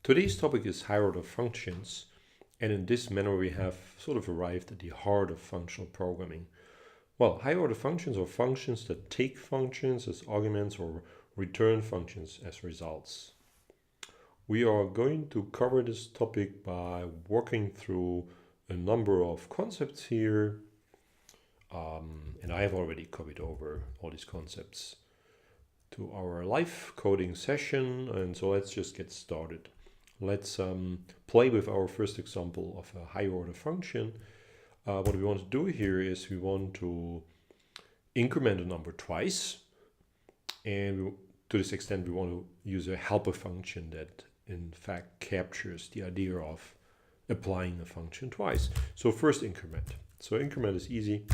Today's topic is higher order functions, and in this manner we have sort of arrived at the heart of functional programming. Well, higher order functions are functions that take functions as arguments or return functions as results. We are going to cover this topic by working through a number of concepts here, and I have already copied over all these concepts to our live coding session, and so let's just get started. Let's play with our first example of a higher order function. What we want to do here is we want to increment a number twice, and to this extent we want to use a helper function that in fact captures the idea of applying a function twice. So first increment. So increment is easy.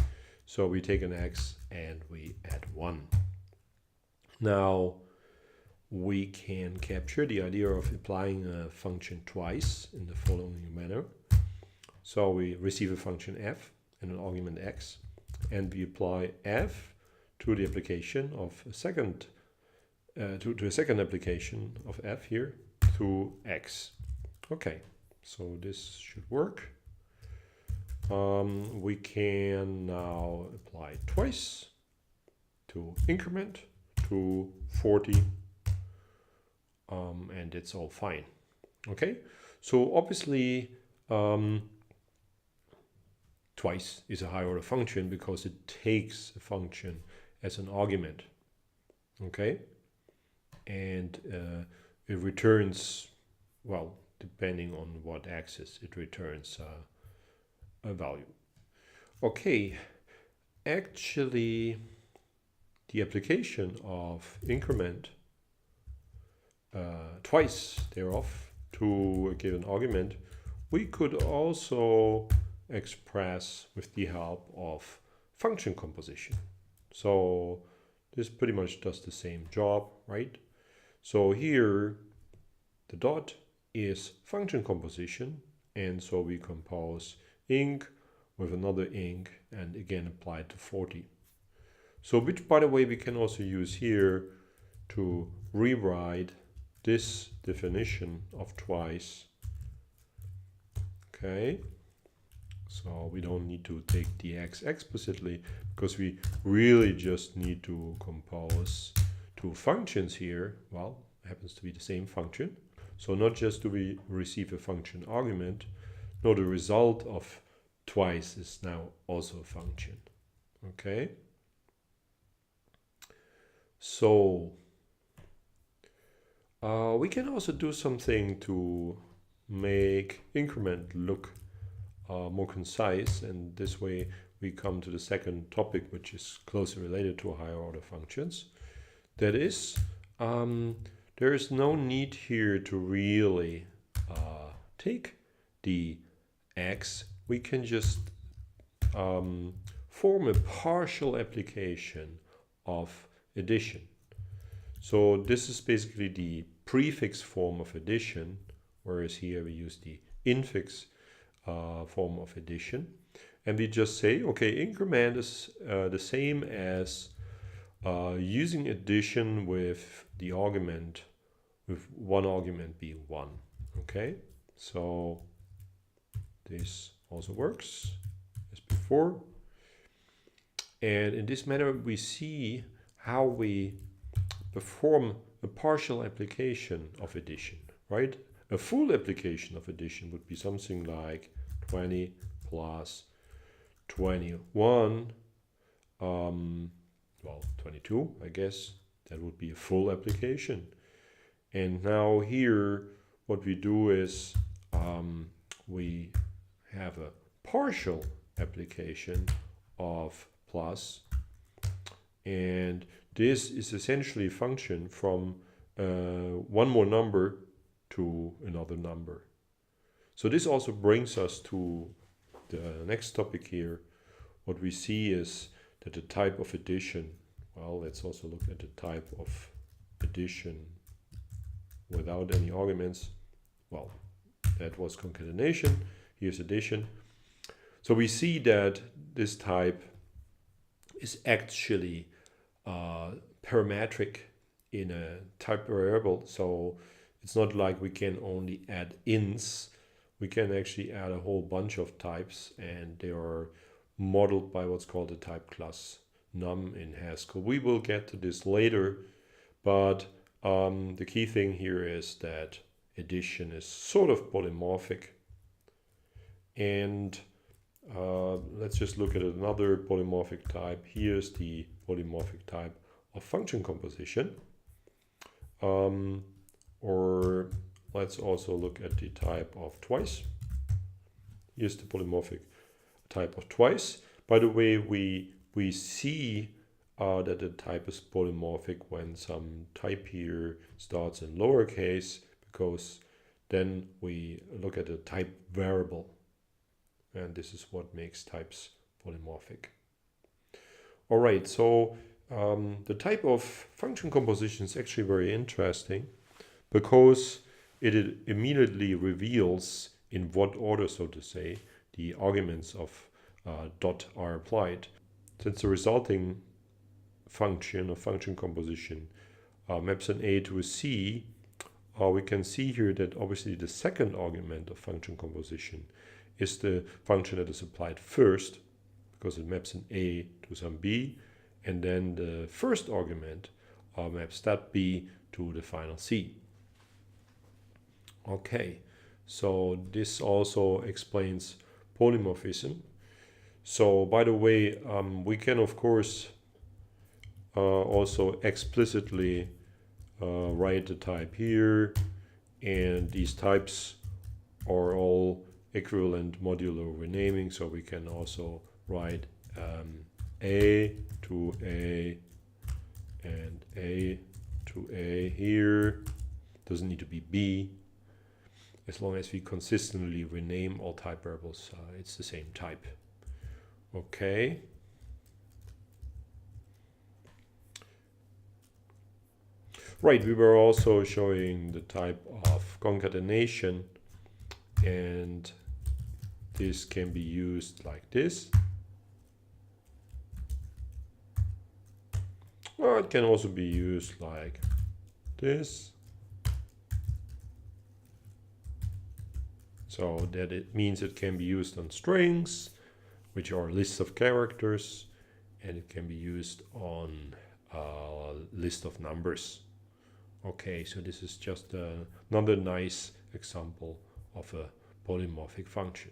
So we take an x and we add 1. Now we can capture the idea of applying a function twice in the following manner. So we receive a function f and an argument x, and we apply f to the application of a second to a second application of f here to x. Okay, so this should work. We can now apply twice to increment to 40, and it's all fine. Okay, so obviously twice is a higher order function because it takes a function as an argument. Okay, and it returns, well, depending on what axis, it returns a value. Okay, actually the application of increment twice thereof to a given argument, we could also express with the help of function composition. So this pretty much does the same job, right? So here the dot is function composition, and so we compose inc with another inc and again apply it to 40. So which, by the way, we can also use here to rewrite this definition of twice. Okay, so we don't need to take the x explicitly because we really just need to compose two functions here. Well, it happens to be the same function. So not just do we receive a function argument, no, the result of twice is now also a function. Okay. So we can also do something to make increment look more concise, and this way we come to the second topic, which is closely related to higher order functions. That is, there is no need here to really take the x. We can just form a partial application of addition. So this is basically the prefix form of addition, whereas here we use the infix form of addition. And we just say, okay, increment is the same as using addition with the argument, with one argument being 1. Okay, so this also works as before. And in this manner we see how we perform a partial application of addition, right? A full application of addition would be something like 20 plus 21, well, 22, I guess. That would be a full application. And now here what we do is we have a partial application of plus, and this is essentially a function from one more number to another number. So this also brings us to the next topic here. What we see is that the type of addition, well, let's also look at the type of addition without any arguments. Well, that was concatenation. Here's addition. So we see that this type is actually parametric in a type variable. So It's not like we can only add ints. We can actually add a whole bunch of types, and they are modeled by what's called the type class num in Haskell. We will get to this later, but the key thing here is that addition is sort of polymorphic. And let's just look at another polymorphic type. Here's the polymorphic type of function composition. Or let's also look at the type of twice. Here's the polymorphic type of twice. By the way, we see that the type is polymorphic when some type here starts in lowercase, because then we look at the type variable. And this is what makes types polymorphic. All right, so the type of function composition is actually very interesting, because it immediately reveals in what order, so to say, the arguments of dot are applied. Since the resulting function of function composition maps an A to a C, we can see here that obviously the second argument of function composition is the function that is applied first, because it maps an A to some B, and then the first argument maps that B to the final C. Okay, so this also explains polymorphism. So by the way, we can of course also explicitly write the type here, and these types are all equivalent modular renaming, so we can also write A to A and A to A here. Doesn't need to be B. As long as we consistently rename all type variables, it's the same type. Okay. Right, we were also showing the type of concatenation, and this can be used like this. Or it can also be used like this. So that it means it can be used on strings, which are lists of characters, and it can be used on a list of numbers. Okay, so this is just another nice example of a polymorphic function.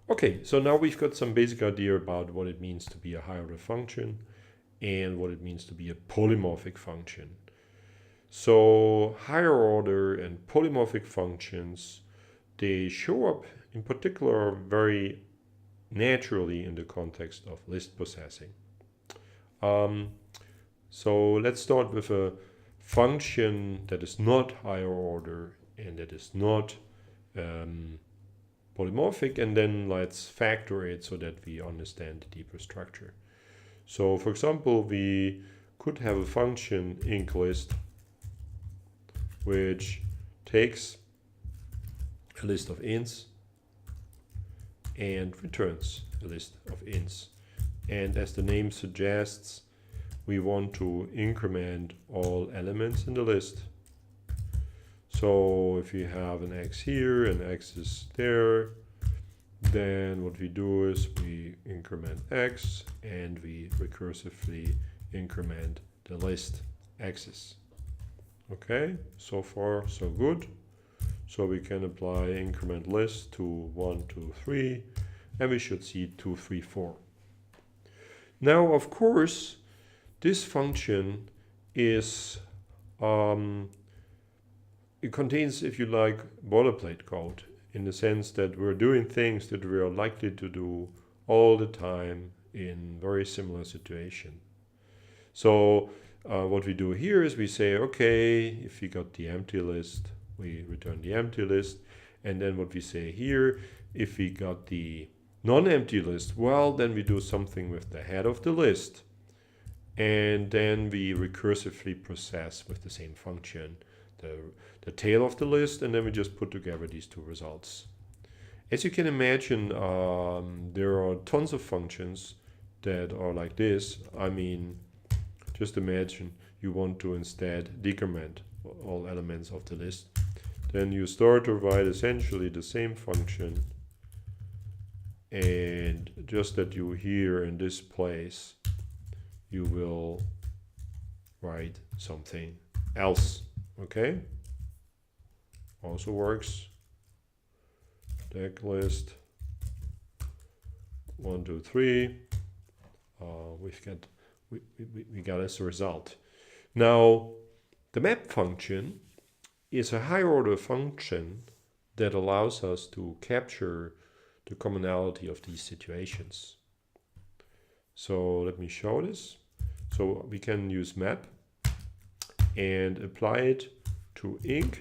Okay, so now we've got some basic idea about what it means to be a higher order function and what it means to be a polymorphic function. So higher order and polymorphic functions, they show up in particular very naturally in the context of list processing. So let's start with a function that is not higher order and that is not polymorphic, and then let's factor it so that we understand the deeper structure. So for example, we could have a function inclist which takes a list of ints and returns a list of ints. And as the name suggests, we want to increment all elements in the list. So if you have an x here and x is there, then what we do is we increment x and we recursively increment the list x's. Okay, so far so good. So we can apply increment list to 1, 2, 3, and we should see 2, 3, 4. Now, of course, this function is, it contains, if you like, boilerplate code, in the sense that we're doing things that we are likely to do all the time in very similar situations. So what we do here is we say, okay, if we got the empty list, we return the empty list. And then what we say here, if we got the non-empty list, well, then we do something with the head of the list. And then we recursively process with the same function the tail of the list, and then we just put together these two results. As you can imagine, there are tons of functions that are like this. I mean, just imagine you want to instead decrement all elements of the list, then you start to write essentially the same function, and just that you here in this place you will write something else. Okay, also works. Deck list 1, 2, 3. We got as a result. Now the map function is a higher order function that allows us to capture the commonality of these situations. So let me show this. So we can use map and apply it to inc,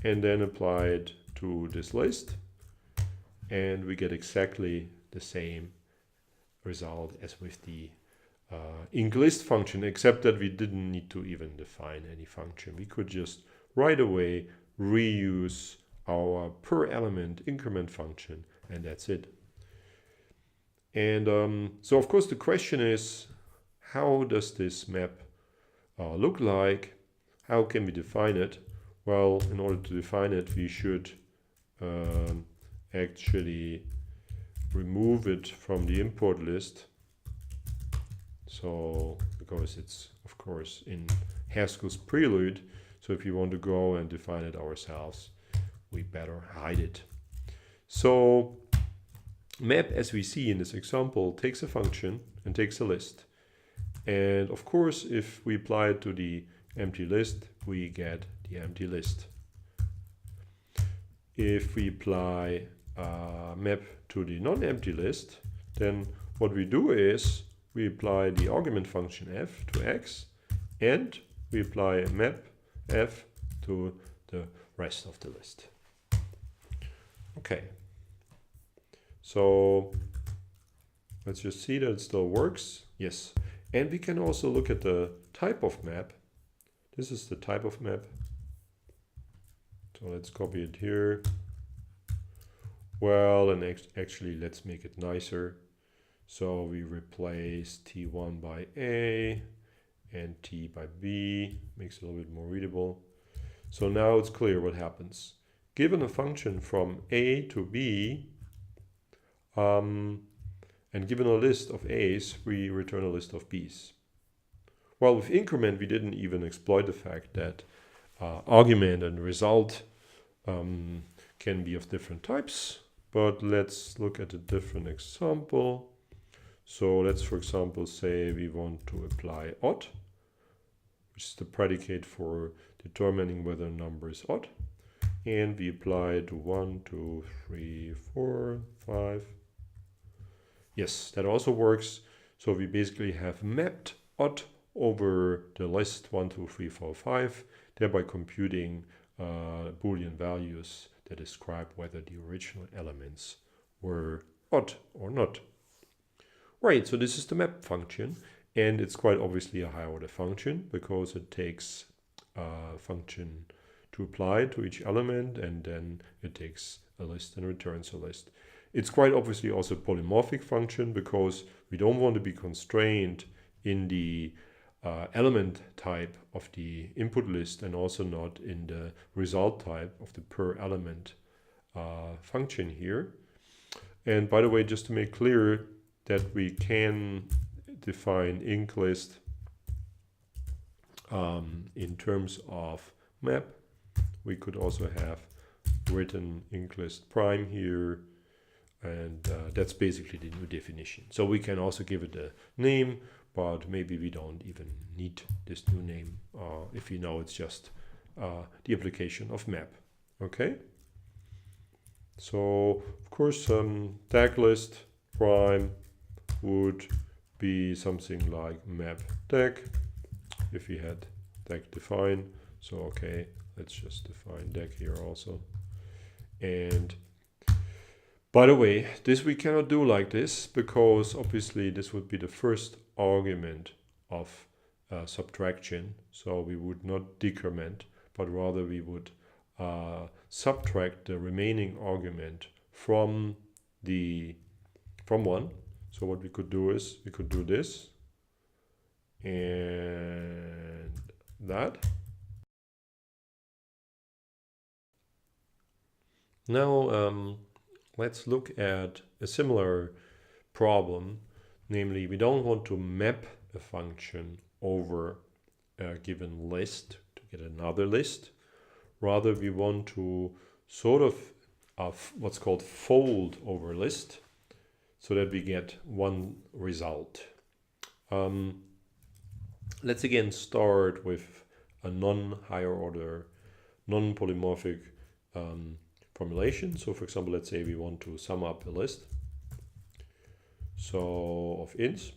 and then apply it to this list, and we get exactly the same result as with the inc list function, except that we didn't need to even define any function. We could just right away reuse our per element increment function, and that's it. And so of course the question is, how does this map look like? How can we define it? Well, in order to define it, we should actually remove it from the import list. So, because it's of course in Haskell's prelude, so if you want to go and define it ourselves, we better hide it. So map, as we see in this example, takes a function and takes a list. And of course, if we apply it to the empty list, we get the empty list. If we apply map to the non-empty list, then what we do is we apply the argument function f to x, and we apply map f to the rest of the list. Okay, so let's just see that it still works. Yes, and we can also look at the type of map. This is the type of map. So let's copy it here. Well, and actually let's make it nicer. So we replace T1 by A and T by B, makes it a little bit more readable. So now it's clear what happens. Given a function from A to B, and given a list of A's, we return a list of B's. Well, with increment, we didn't even exploit the fact that argument and result can be of different types. But let's look at a different example. So let's, for example, say we want to apply odd, which is the predicate for determining whether a number is odd. And we apply to 1, 2, 3, 4, 5. Yes, that also works. So we basically have mapped odd over the list 1, 2, 3, 4, 5, thereby computing Boolean values that describe whether the original elements were odd or not. Right, so this is the map function, and it's quite obviously a higher order function because it takes a function to apply to each element, and then it takes a list and returns a list. It's quite obviously also a polymorphic function because we don't want to be constrained in the element type of the input list and also not in the result type of the per element function here. And by the way, just to make clear that we can define inc list in terms of map, we could also have written inc list prime here, and that's basically the new definition. So we can also give it a name, but maybe we don't even need this new name if you know it's just the application of map. Okay, so of course tag list prime would be something like map tag if we had tag define. So okay, let's just define tag here also. And by the way, this we cannot do like this because obviously this would be the first argument of subtraction. So we would not decrement, but rather we would subtract the remaining argument from 1. So what we could do is we could do this and that. Now let's look at a similar problem, namely we don't want to map a function over a given list to get another list. Rather, we want to sort of what's called fold over list so that we get one result. Let's again start with a non-higher order, non-polymorphic formulation. So for example, let's say we want to sum up a list of ints,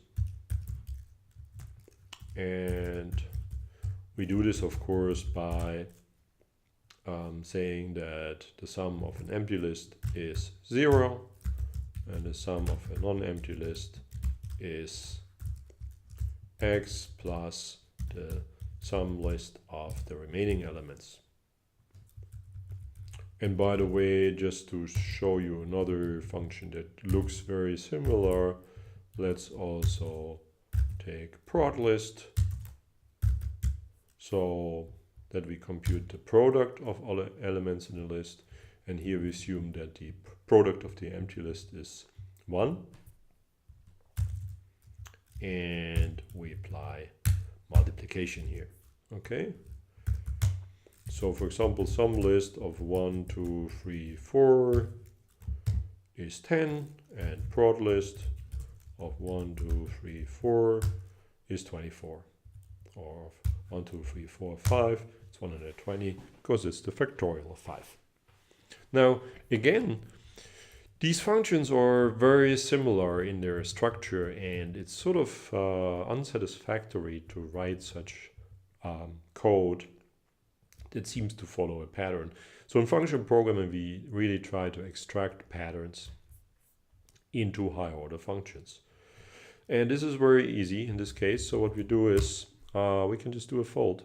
and we do this of course by saying that the sum of an empty list is 0 and the sum of a non-empty list is x plus the sum list of the remaining elements. And by the way, just to show you another function that looks very similar, let's also take prod list so that we compute the product of all the elements in the list. And here we assume that the product of the empty list is 1. And we apply multiplication here. Okay. So for example, sum list of 1, 2, 3, 4 is 10, and prod list of 1, 2, 3, 4 is 24. Or 1, 2, 3, 4, 5, it's 120 because it's the factorial of 5. Now again, these functions are very similar in their structure, and it's sort of unsatisfactory to write such code that seems to follow a pattern. So in function programming, we really try to extract patterns into higher order functions. And this is very easy in this case. So what we do is we can just do a fold.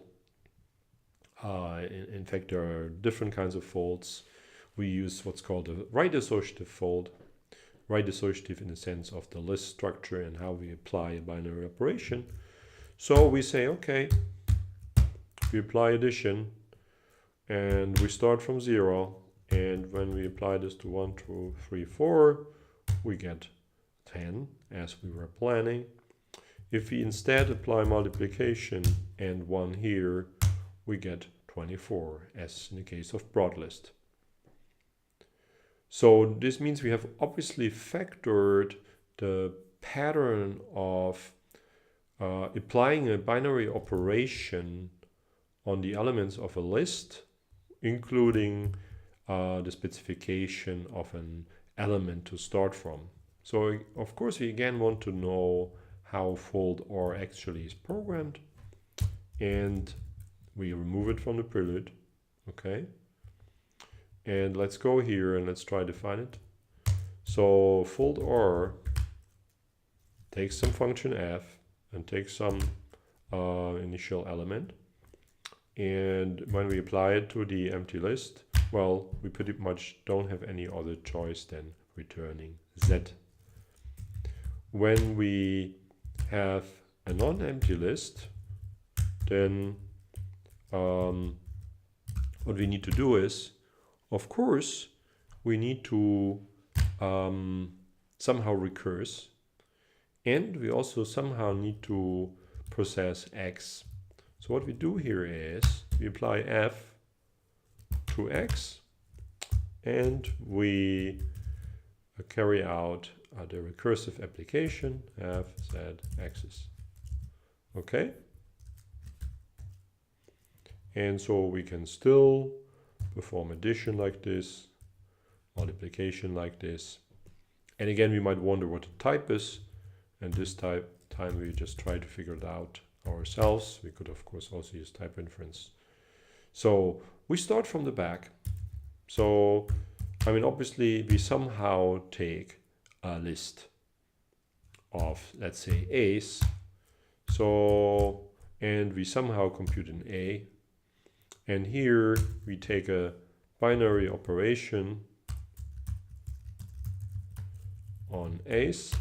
In fact, there are different kinds of folds. We use what's called a right associative fold. Right associative in the sense of the list structure and how we apply a binary operation. So we say, okay, we apply addition, and we start from 0, and when we apply this to 1, 2, 3, 4, we get 10 as we were planning. If we instead apply multiplication and 1 here, we get 24 as in the case of broad list. So this means we have obviously factored the pattern of applying a binary operation on the elements of a list, including the specification of an element to start from. So of course we again want to know how foldr actually is programmed, and we remove it from the prelude. Okay, and let's go here and let's try to define it. So foldr takes some function f and takes some initial element. And when we apply it to the empty list, well, we pretty much don't have any other choice than returning z. When we have a non-empty list, then what we need to do is, of course, we need to somehow recurse, and we also somehow need to process x. So what we do here is we apply f to x, and we carry out the recursive application f z axis. Okay, and so we can still perform addition like this, multiplication like this, and again we might wonder what the type is, and this time we just try to figure it out ourselves. We could of course also use type inference. So we start from the back. So I mean, obviously we somehow take a list of, let's say, a's, so, and we somehow compute an a, and here we take a binary operation on a's.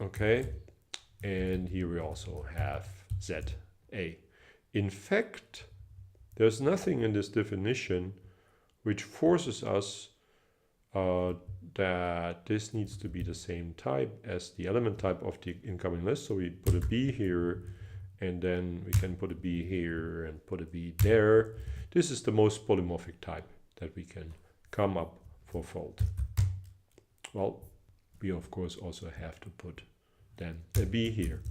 Okay, and here we also have za. In fact, There's nothing in this definition which forces us that this needs to be the same type as the element type of the incoming list. So we put a B here, and then we can put a B here and put a B there. This is the most polymorphic type that we can come up for fold. Well, we of course also have to put then a B here.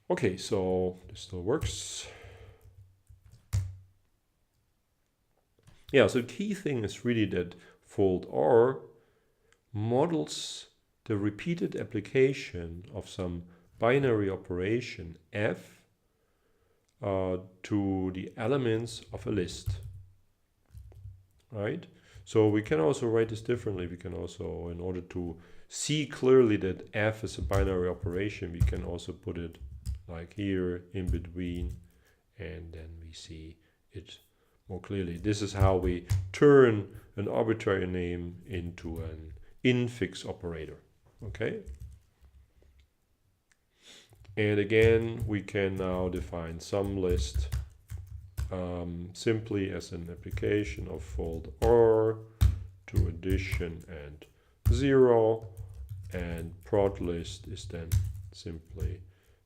Okay, so this still works. Yeah, so the key thing is really that foldr models the repeated application of some binary operation f to the elements of a list, right? So we can also write this differently. We can also, in order to see clearly that f is a binary operation, we can also put it like here in between, and then we see it more clearly. This is how we turn an arbitrary name into an infix operator. Okay. And again, we can now define some list simply as an application of foldr to addition and 0, and prod list is then simply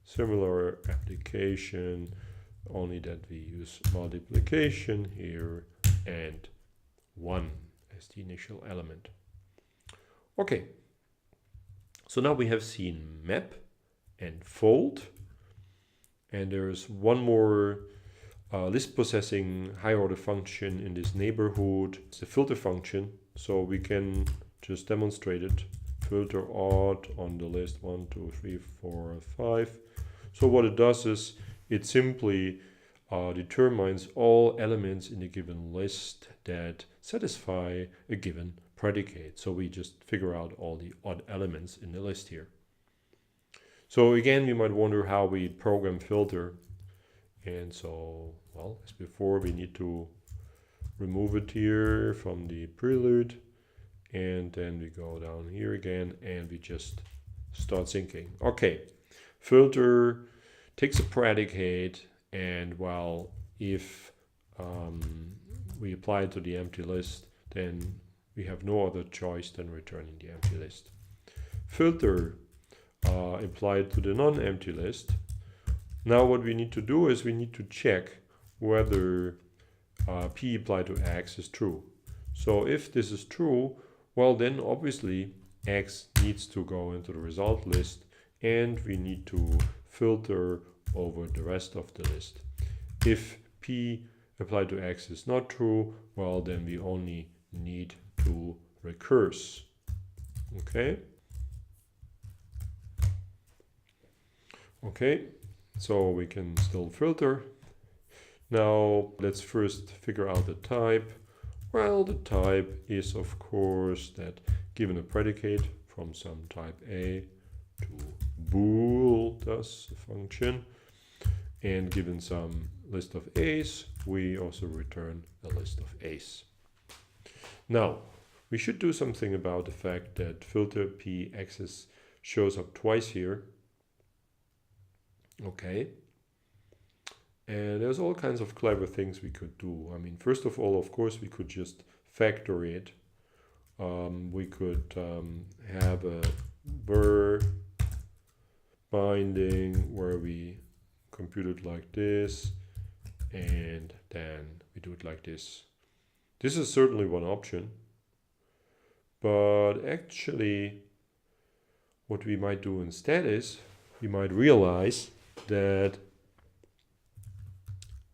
similar application, only that we use multiplication here and 1 as the initial element. Okay, so now we have seen map and fold, and there's one more list processing higher order function in this neighborhood. It's the filter function, so we can just demonstrate it. Filter odd on the list 1, 2, 3, 4, 5. So what it does is it simply determines all elements in a given list that satisfy a given predicate. So we just figure out all the odd elements in the list here. So again, you might wonder how we program filter. And so, well, as before, we need to remove it here from the prelude. And then we go down here again and we just start thinking. Okay, filter takes a predicate, and well, if we apply it to the empty list, then we have no other choice than returning the empty list. Filter applied to the non-empty list. Now what we need to do is we need to check whether p applied to x is true. So if this is true, well then obviously x needs to go into the result list, and we need to filter over the rest of the list. If p applied to x is not true, well then we only need to recurse. Okay. Okay, so we can still filter. Now let's first figure out the type. Well, the type is of course that given a predicate from some type A to bool, thus a function, and given some list of A's, we also return a list of A's. Now, we should do something about the fact that filter p axis shows up twice here. Okay. And there's all kinds of clever things we could do. I mean, first of all, of course, we could just factor it. We could have a var binding where we compute it like this, and then we do it like this. This is certainly one option, but actually what we might do instead is we might realize that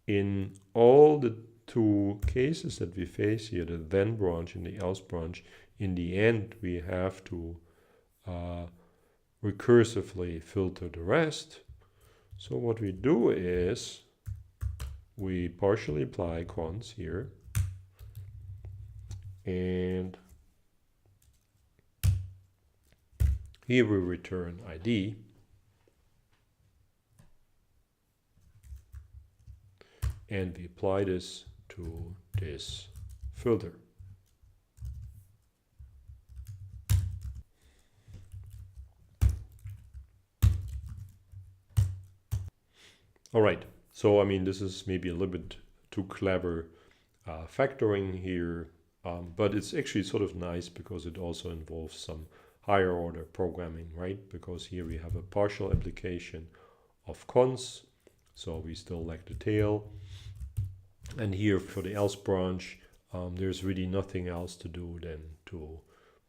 in all the two cases that we face here, the then branch and the else branch, in the end we have to recursively filter the rest. So what we do is we partially apply cons here, and here we return ID. And we apply this to this filter. All right, So I mean, this is maybe a little bit too clever factoring here, but it's actually sort of nice because it also involves some higher order programming, right? Because here we have a partial application of cons, so we still lack the tail. And here for the else branch, there's really nothing else to do than to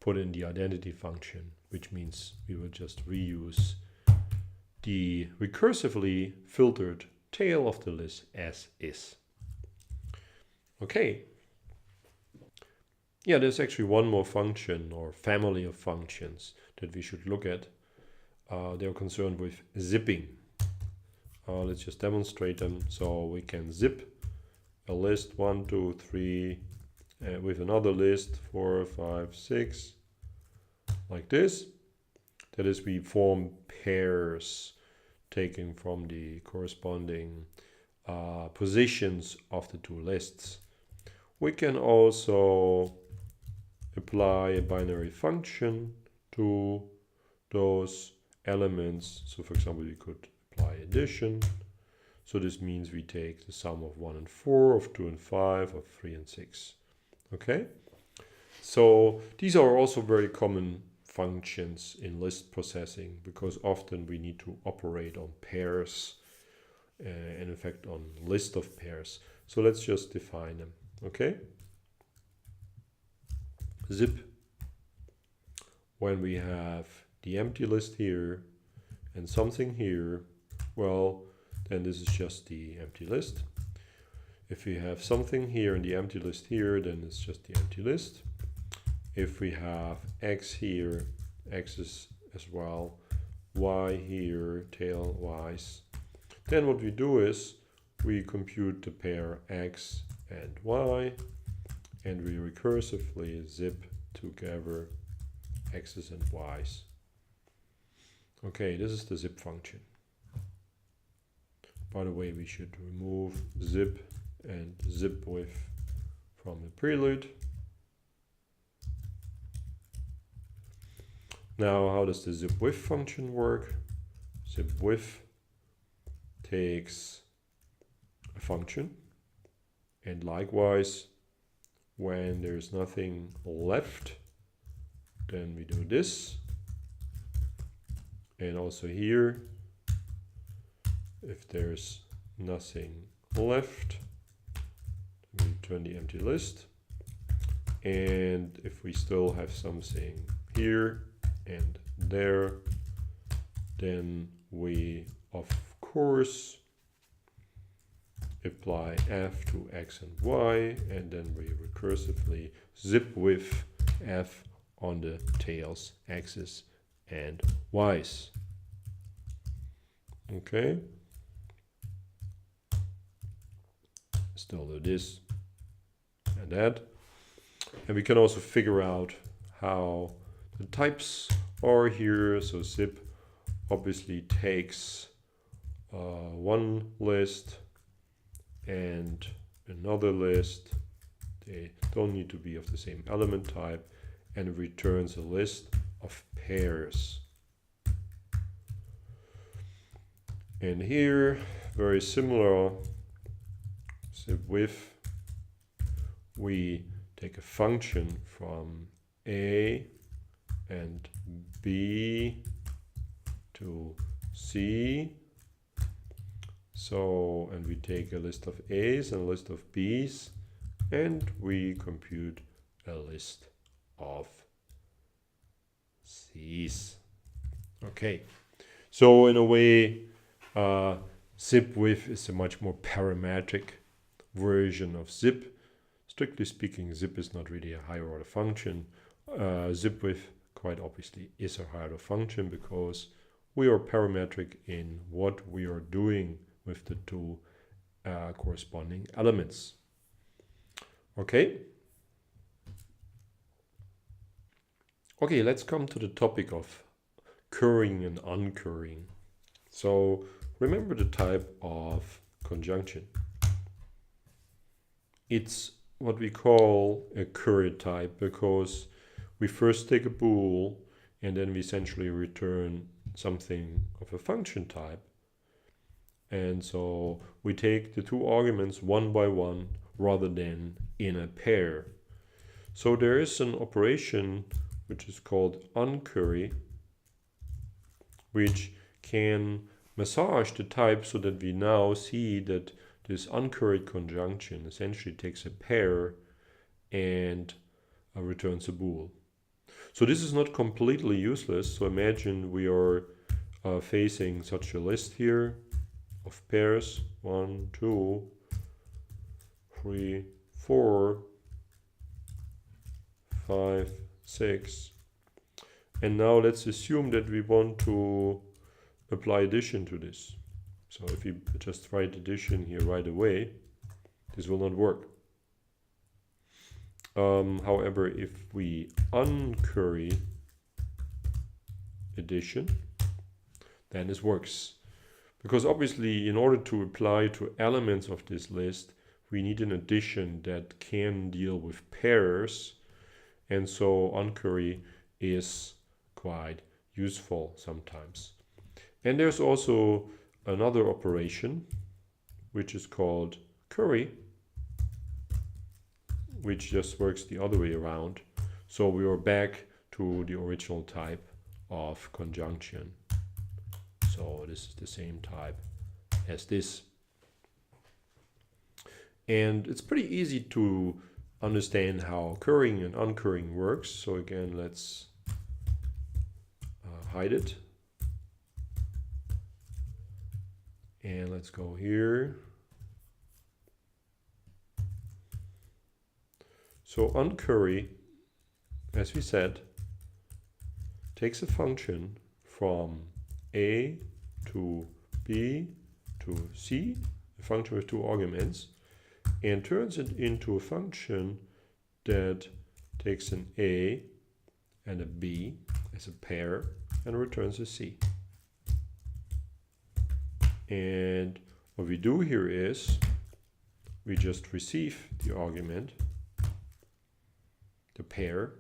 put in the identity function, which means we will just reuse the recursively filtered tail of the list as is. Okay. Yeah, there's actually one more function or family of functions that we should look at. They're concerned with zipping. Let's just demonstrate them. So we can zip a list 1, 2, 3 with another list 4, 5, 6 like this. That is, we form pairs taken from the corresponding positions of the two lists. We can also apply a binary function to those elements. So for example, we could apply addition. So this means we take the sum of 1 and 4, of 2 and 5, of 3 and 6. Okay? So these are also very common functions in list processing because often we need to operate on pairs and in fact on list of pairs. So let's just define them. Okay? Zip. When we have the empty list here and something here, well, then this is just the empty list. If we have something here and the empty list here, then it's just the empty list. If we have x here, x's as well, y here, tail y's, then what we do is we compute the pair x and y, and we recursively zip together x's and y's. Okay, this is the zip function. By the way, we should remove zip and zip with from the prelude. Now, how does the zip with function work? Zip with takes a function, and likewise, when there's nothing left, then we do this. And also here, if there's nothing left, we return the empty list. And if we still have something here and there, then we of course apply f to x and y, and then we recursively zip with f on the tails, x's and y's. Okay. Still do this and that. And we can also figure out how the types are here. So zip obviously takes one list and another list. They don't need to be of the same element type, and returns a list of pairs. And here, very similar, zip with, we take a function from A and B to C. So, and we take a list of A's and a list of B's, and we compute a list of C's. Okay, so in a way, zip with is a much more parametric version of zip. Strictly speaking, zip is not really a higher order function. Zip with quite obviously is a higher order function because we are parametric in what we are doing with the two corresponding elements. Okay. Okay, let's come to the topic of currying and uncurrying. So remember the type of conjunction. It's what we call a curry type because we first take a bool and then we essentially return something of a function type. And so we take the two arguments one by one rather than in a pair. So there is an operation which is called uncurry, which can massage the type so that we now see that this uncurried conjunction essentially takes a pair and returns a bool. So this is not completely useless. So imagine we are facing such a list here of pairs 1, 2, 3, 4, 5, 6. And now let's assume that we want to apply addition to this. So if we just write addition here right away, this will not work. However, if we uncurry addition, then this works. Because obviously, in order to apply to elements of this list, we need an addition that can deal with pairs. And so uncurry is quite useful sometimes. And there's also another operation, which is called curry, which just works the other way around. So we are back to the original type of conjunction. So this is the same type as this. And it's pretty easy to understand how currying and uncurrying works. So again, let's hide it. And let's go here. So uncurry, as we said, takes a function from A to B to C, a function with two arguments, and turns it into a function that takes an A and a B as a pair and returns a C. And what we do here is we just receive the argument, the pair,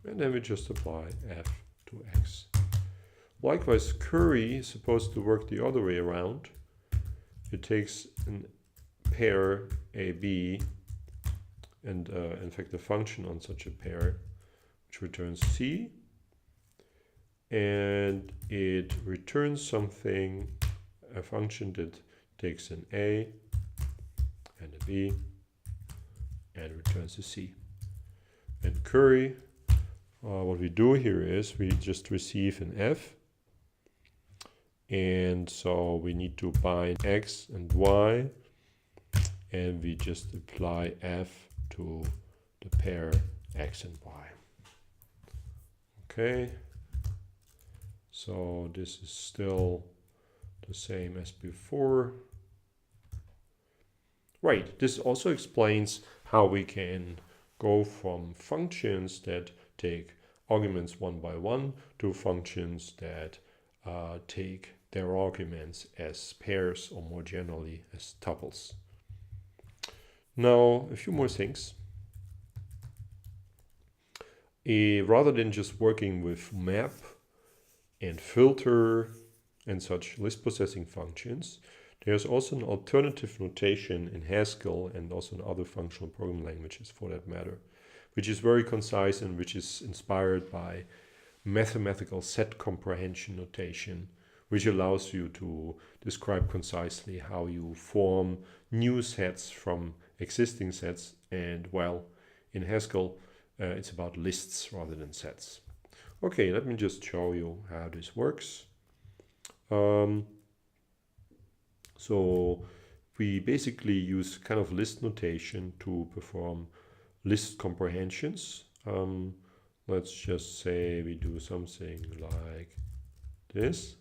and then we just apply f to x. Likewise, curry is supposed to work the other way around. It takes a pair AB and in fact a function on such a pair which returns C, and it returns something, a function that takes an A and a B and returns a C. And curry, what we do here is we just receive an f, and so we need to bind x and y, and we just apply f to the pair x and y. Okay, so this is still the same as before. Right, this also explains how we can go from functions that take arguments one by one to functions that take their arguments as pairs, or more generally as tuples. Now, a few more things. Rather than just working with map and filter and such list processing functions, there's also an alternative notation in Haskell and also in other functional programming languages for that matter, which is very concise and which is inspired by mathematical set comprehension notation, which allows you to describe concisely how you form new sets from existing sets. And well, in Haskell, it's about lists rather than sets. Okay, let me just show you how this works. So we basically use kind of list notation to perform list comprehensions. Let's just say we do something like this.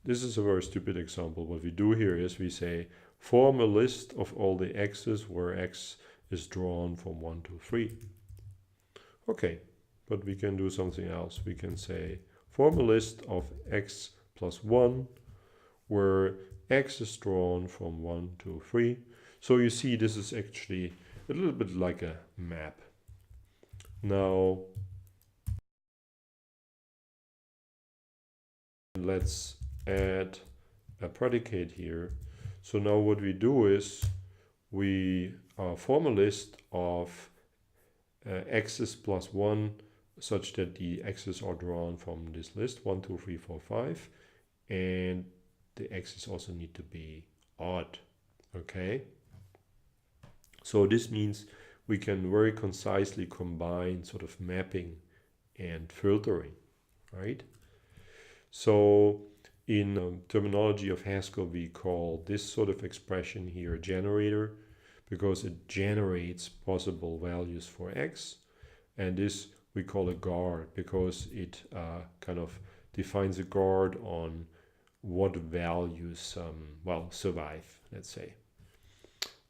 This is a very stupid example. What we do here is we say form a list of all the x's where x is drawn from 1 to 3. Okay, but we can do something else. We can say form a list of x plus 1 where x is drawn from 1 to 3. So you see, this is actually a little bit like a map. Now let's add a predicate here. So now what we do is we form a list of x's plus 1 such that the x's are drawn from this list 1, 2, 3, 4, 5, and the x's also need to be odd. Okay, so this means we can very concisely combine sort of mapping and filtering, right? So in terminology of Haskell, we call this sort of expression here a generator, because it generates possible values for x, and this we call a guard because it kind of defines a guard on what values survive, let's say.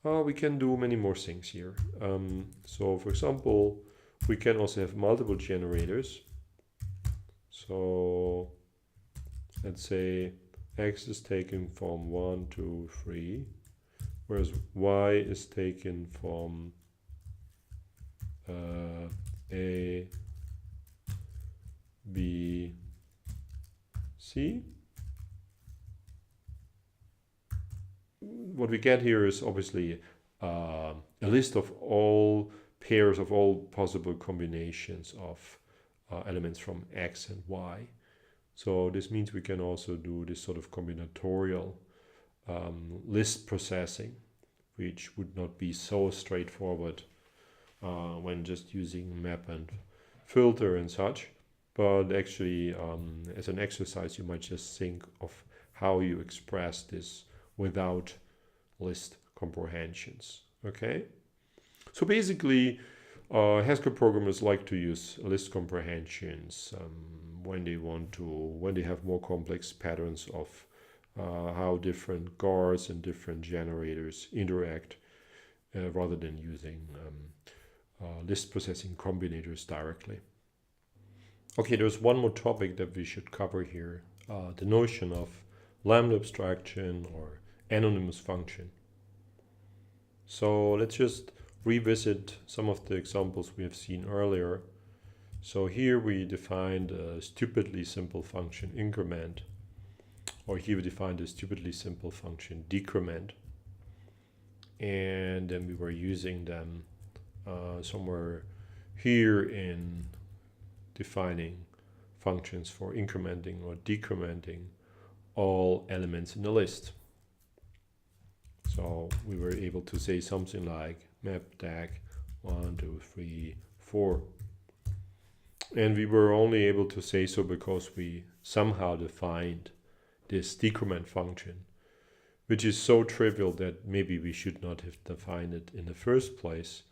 We can do many more things here. So for example, we can also have multiple generators. So let's say x is taken from 1, 2, 3, whereas y is taken from A, B, C. What we get here is obviously a list of all pairs of all possible combinations of elements from x and y. So this means we can also do this sort of combinatorial list processing, which would not be so straightforward when just using map and filter and such. But actually, as an exercise, you might just think of how you express this without list comprehensions. Okay, so basically Haskell programmers like to use list comprehensions when they have more complex patterns of how different guards and different generators interact, rather than using list processing combinators directly. Okay, there's one more topic that we should cover here, the notion of Lambda abstraction or anonymous function. So let's just revisit some of the examples we have seen earlier. So here we defined a stupidly simple function increment, or here we defined a stupidly simple function decrement, and then we were using them somewhere here in defining functions for incrementing or decrementing all elements in the list. So we were able to say something like map DAG 1, 2, 3, 4. And we were only able to say so because we somehow defined this decrement function, which is so trivial that maybe we should not have defined it in the first place.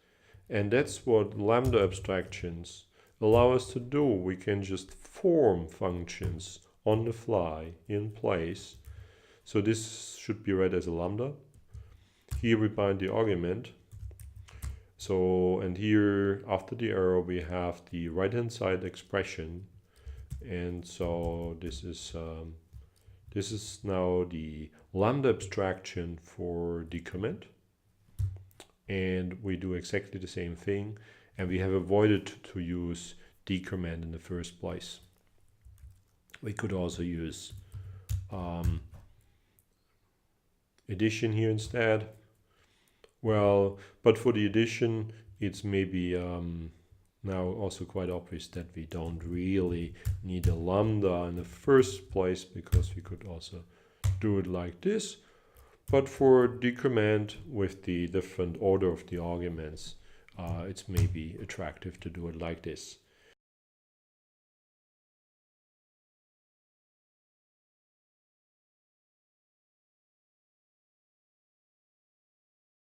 And that's what Lambda abstractions allow us to do. We can just form functions on the fly in place. So this should be read as a lambda. Here we bind the argument. So, and here after the arrow we have the right hand side expression, and so this is now the lambda abstraction for decrement, and we do exactly the same thing, and we have avoided to use decrement in the first place. We could also use addition here instead. Well, but for the addition, it's maybe now also quite obvious that we don't really need a lambda in the first place, because we could also do it like this. But for decrement with the different order of the arguments, it's maybe attractive to do it like this.